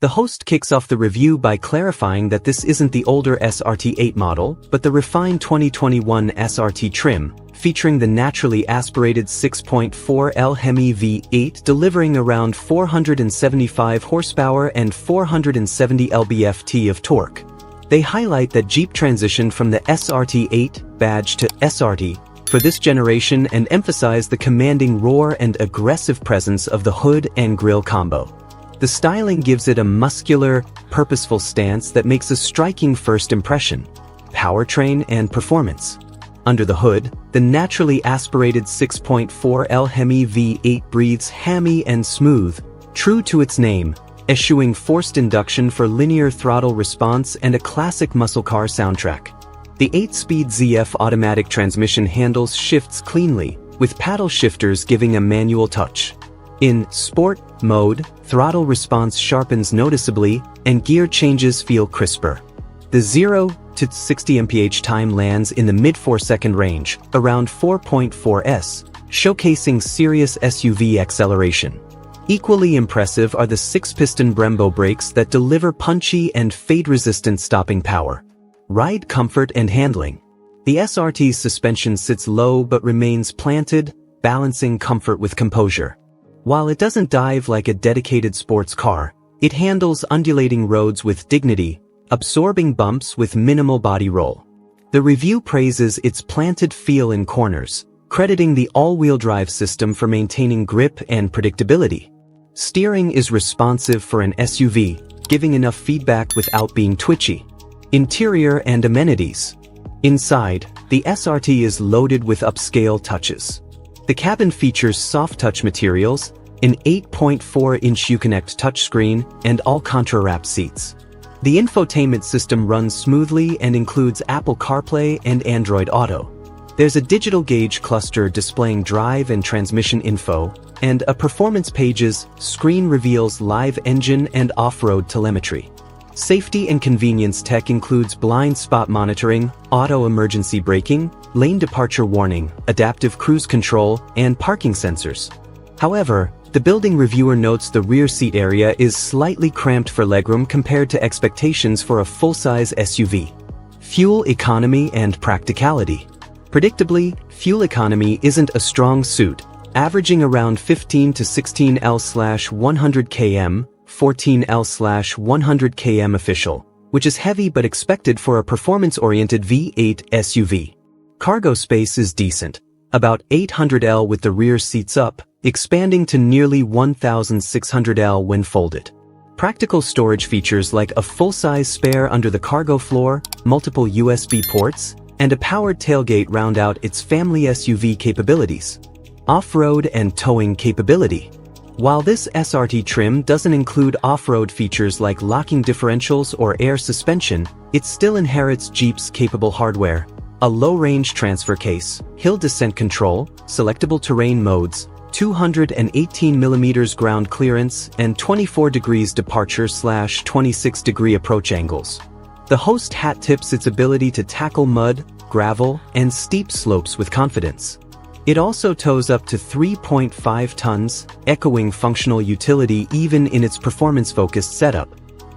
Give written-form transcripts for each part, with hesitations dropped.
The host kicks off the review by clarifying that this isn't the older SRT8 model, but the refined 2021 SRT trim, featuring the naturally aspirated 6.4L HEMI V8 delivering around 475 horsepower and 470 lb-ft of torque. They highlight that Jeep transitioned from the SRT8 badge to SRT for this generation and emphasize the commanding roar and aggressive presence of the hood and grille combo. The styling gives it a muscular, purposeful stance that makes a striking first impression. Powertrain and performance. Under the hood, the naturally aspirated 6.4L HEMI V8 breathes hammy and smooth, true to its name, eschewing forced induction for linear throttle response and a classic muscle car soundtrack. The 8-speed ZF automatic transmission handles shifts cleanly, with paddle shifters giving a manual touch. In Sport mode, throttle response sharpens noticeably, and gear changes feel crisper. The 0 to 60 mph time lands in the mid-4-second range, around 4.4s, showcasing serious SUV acceleration. Equally impressive are the 6-piston Brembo brakes that deliver punchy and fade-resistant stopping power. Ride comfort and handling. The SRT's suspension sits low but remains planted, balancing comfort with composure. While it doesn't dive like a dedicated sports car, it handles undulating roads with dignity, absorbing bumps with minimal body roll. The review praises its planted feel in corners, crediting the all-wheel drive system for maintaining grip and predictability. Steering is responsive for an SUV, giving enough feedback without being twitchy. Interior and amenities. Inside, the SRT is loaded with upscale touches. The cabin features soft-touch materials, an 8.4-inch Uconnect touchscreen, and all-Contra wrap seats. The infotainment system runs smoothly and includes Apple CarPlay and Android Auto. There's a digital gauge cluster displaying drive and transmission info, and a performance page's screen reveals live engine and off-road telemetry. Safety and convenience tech includes blind spot monitoring, auto emergency braking, lane departure warning, adaptive cruise control, and parking sensors. However, the building reviewer notes the rear seat area is slightly cramped for legroom compared to expectations for a full-size SUV. Fuel economy and practicality. Predictably, fuel economy isn't a strong suit, averaging around 15 to 16 L/100 km, 14 L/100 km official, which is heavy but expected for a performance-oriented V8 SUV. Cargo space is decent, about 800 L with the rear seats up, expanding to nearly 1,600 L when folded. Practical storage features like a full-size spare under the cargo floor, multiple USB ports, and a powered tailgate round out its family SUV capabilities. Off-road and towing capability. While this SRT trim doesn't include off-road features like locking differentials or air suspension, it still inherits Jeep's capable hardware: a low-range transfer case, hill descent control, selectable terrain modes, 218mm ground clearance, and 24 degrees departure/26 degree approach angles. The host hat tips its ability to tackle mud, gravel, and steep slopes with confidence. It also tows up to 3.5 tons, echoing functional utility even in its performance-focused setup.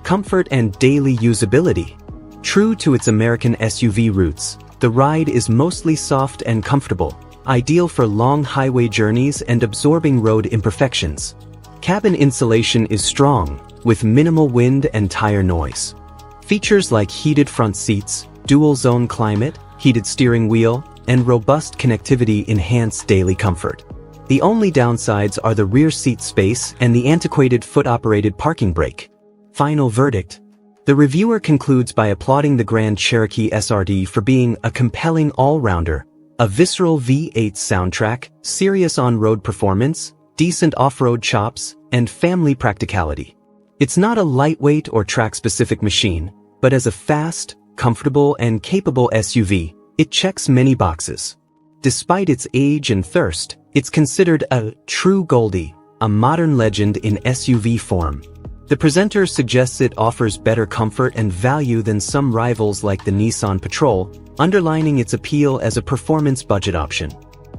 Comfort and daily usability. True to its American SUV roots, the ride is mostly soft and comfortable, ideal for long highway journeys and absorbing road imperfections. Cabin insulation is strong, with minimal wind and tire noise. Features like heated front seats, dual-zone climate, heated steering wheel, and robust connectivity enhance daily comfort. The only downsides are the rear seat space and the antiquated foot-operated parking brake. Final verdict. The reviewer concludes by applauding the Grand Cherokee SRT for being a compelling all-rounder, a visceral V8 soundtrack, serious on-road performance, decent off-road chops, and family practicality. It's not a lightweight or track-specific machine, but as a fast, comfortable, and capable SUV, it checks many boxes. Despite its age and thirst, it's considered a true Goldie, a modern legend in SUV form. The presenter suggests it offers better comfort and value than some rivals like the Nissan Patrol, underlining its appeal as a performance budget option.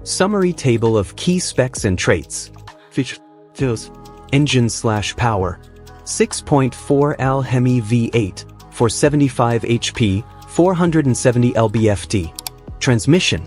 Summary table of key specs and traits. Features: engine/power, 6.4L HEMI V8, 475 HP, 470 lb-ft. Transmission: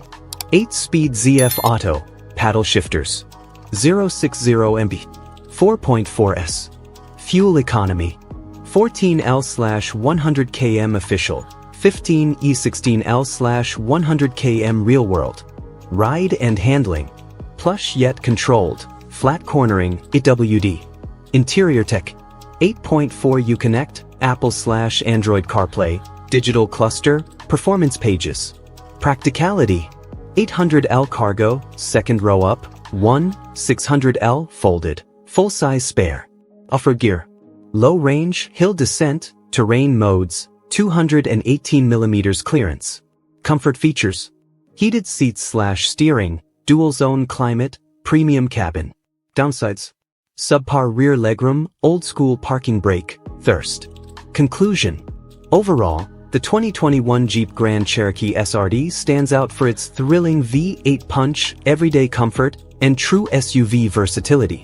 8-speed ZF Auto, paddle shifters. 060 MB. 4.4S. Fuel economy: 14L/100 km official, 15E16L/100 km real world. Ride and handling: plush yet controlled, flat cornering, EWD. Interior tech: 8.4 Uconnect, Apple/Android CarPlay, digital cluster, performance pages. Practicality: 800L cargo, second row up, 600L folded, full-size spare. Off-road gear: low range, hill descent, terrain modes, 218mm clearance. Comfort features: heated seats/steering, dual-zone climate, premium cabin. Downsides: subpar rear legroom, old-school parking brake, thirst. Conclusion: overall, the 2021 Jeep Grand Cherokee SRT stands out for its thrilling V8 punch, everyday comfort, and true SUV versatility.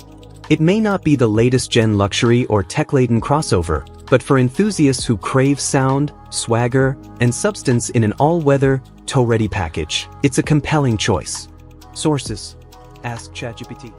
It may not be the latest-gen luxury or tech-laden crossover, but for enthusiasts who crave sound, swagger, and substance in an all-weather, tow-ready package, it's a compelling choice. Sources: Ask ChatGPT.